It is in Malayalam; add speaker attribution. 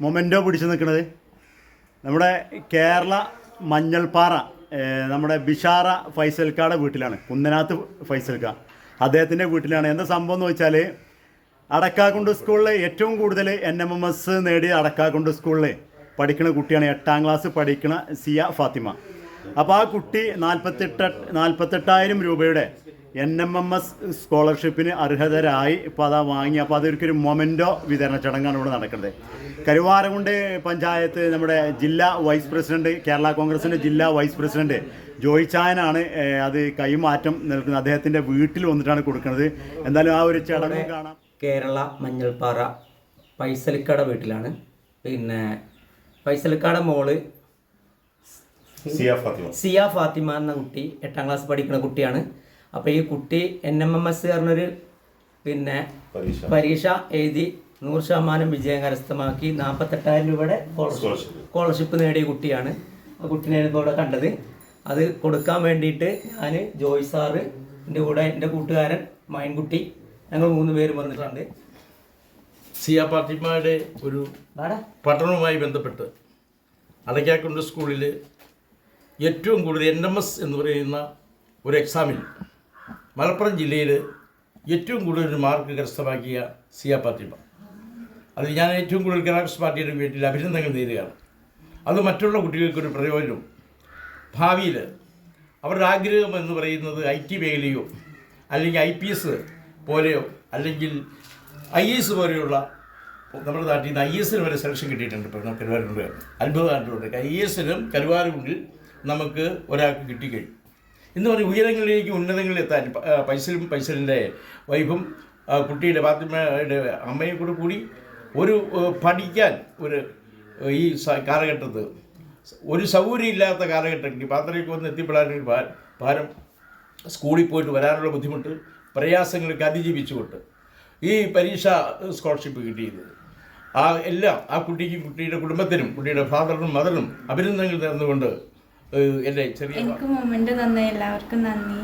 Speaker 1: മൊമെൻറ്റോ പിടിച്ചു നിൽക്കുന്നത് നമ്മുടെ കേരള മഞ്ഞൾപ്പാറ നമ്മുടെ ബിഷാറ ഫൈസൽക്കാടെ വീട്ടിലാണ്. കുന്നനാത്ത് ഫൈസൽക്ക അദ്ദേഹത്തിൻ്റെ വീട്ടിലാണ്. എന്താ സംഭവം എന്ന് വെച്ചാൽ അടക്കാക്കുണ്ട് സ്കൂളിൽ ഏറ്റവും കൂടുതൽ NMMS നേടിയ അടക്കാക്കുണ്ട് സ്കൂളിൽ പഠിക്കുന്ന കുട്ടിയാണ്. 8ാം ക്ലാസ് പഠിക്കുന്ന സിയ ഫാത്തിമ. അപ്പോൾ ആ കുട്ടി 48,000 രൂപയുടെ NMMS സ്കോളർഷിപ്പിന് അർഹതരായി. ഇപ്പോൾ അതാ വാങ്ങി. അപ്പോൾ അതൊരു മൊമെൻറ്റോ വിതരണ ചടങ്ങാണ് ഇവിടെ നടക്കുന്നത്. കരുവാരകുണ്ട് പഞ്ചായത്ത് നമ്മുടെ ജില്ലാ വൈസ് പ്രസിഡന്റ്, കേരള കോൺഗ്രസിൻ്റെ ജില്ലാ വൈസ് പ്രസിഡന്റ് ജോയിച്ചായനാണ് അത് കൈമാറ്റം നൽകുന്നത്. അദ്ദേഹത്തിൻ്റെ വീട്ടിൽ വന്നിട്ടാണ് കൊടുക്കുന്നത്. എന്തായാലും ആ ഒരു ചടങ്ങ് കാണാം.
Speaker 2: കേരള മഞ്ഞൾപ്പാറ ഫൈസലിക്കയുടെ വീട്ടിലാണ്. പിന്നെ ഫൈസലിക്കയുടെ മോള് സിയ ഫാത്തിമ എന്ന കുട്ടി 8ാം ക്ലാസ് പഠിക്കുന്ന കുട്ടിയാണ്. അപ്പോൾ ഈ കുട്ടി NMMS പറഞ്ഞൊരു പിന്നെ പരീക്ഷ എഴുതി 100% വിജയം കരസ്ഥമാക്കി 48,000 രൂപയുടെ സ്കോളർഷിപ്പ് നേടിയ കുട്ടിയാണ്. ആ കുട്ടീനെ ഇപ്പോൾ ഇവിടെ കണ്ടത്. അത് കൊടുക്കാൻ വേണ്ടിയിട്ട് ഞാൻ ജോയ് സാറ്, എൻ്റെ കൂടെ എൻ്റെ കൂട്ടുകാരൻ മൈൻകുട്ടി, ഞങ്ങൾ 3 പേര് വന്നിട്ടുണ്ട്.
Speaker 3: സിയ ഫാത്തിമയുടെ ഒരു പഠനവുമായി ബന്ധപ്പെട്ട് അടയ്ക്കാക്കുണ്ട് സ്കൂളിൽ ഏറ്റവും കൂടുതൽ NMS എന്ന് പറയുന്ന ഒരു എക്സാമിൽ മലപ്പുറം ജില്ലയിൽ ഏറ്റവും കൂടുതൽ മാർക്ക് കരസ്ഥമാക്കിയ സിയ ഫാത്തിമ. അതിൽ ഞാൻ ഏറ്റവും കൂടുതൽ കോൺഗ്രസ് പാർട്ടിയുടെ വീട്ടിൽ അഭിനന്ദനങ്ങൾ നേരുകയാണ്. അത് മറ്റുള്ള കുട്ടികൾക്കൊരു പ്രയോജനം. ഭാവിയിൽ അവരുടെ ആഗ്രഹം എന്ന് പറയുന്നത് IT മേഖലയോ അല്ലെങ്കിൽ IPS പോലെയോ അല്ലെങ്കിൽ IAS പോലെയുള്ള, നമ്മുടെ നാട്ടിൽ നിന്ന് IAS വരെ സെലക്ഷൻ കിട്ടിയിട്ടുണ്ട്. ഇപ്പോൾ നമുക്ക് കരുവാരുണ്ട് അത്ഭുതമായിട്ടുണ്ട്. IAS-നും കരുവാരുണ്ടിൽ നമുക്ക് ഒരാൾക്ക് കിട്ടിക്കഴിഞ്ഞു എന്ന് പറഞ്ഞ് ഉയരങ്ങളിലേക്ക് ഉന്നതങ്ങളിൽ എത്താൻ പൈസലിൻ്റെ വൈഫും കുട്ടിയുടെ ഫാത്തിമയുടെ അമ്മയെ കൂടി ഒരു പഠിക്കാൻ ഒരു ഈ കാലഘട്ടത്ത് ഒരു സൗകര്യം ഇല്ലാത്ത കാലഘട്ടത്തിൽ പാത്രയ്ക്ക് വന്ന് എത്തിപ്പെടാനൊരു ഭാരം, സ്കൂളിൽ പോയിട്ട് വരാനുള്ള ബുദ്ധിമുട്ട്, പ്രയാസങ്ങൾക്ക് അതിജീവിച്ചുകൊണ്ട് ഈ പരീക്ഷ സ്കോളർഷിപ്പ് കിട്ടിയത് എല്ലാം ആ കുട്ടിക്കും കുട്ടിയുടെ കുടുംബത്തിനും കുട്ടിയുടെ ഫാദറിനും മദറിനും അഭിനന്ദനങ്ങൾ നേർന്നുകൊണ്ട് എൻ്റെ ചെറിയ
Speaker 4: എനിക്ക് മൊമെൻ്റ് തന്ന എല്ലാവർക്കും നന്ദി.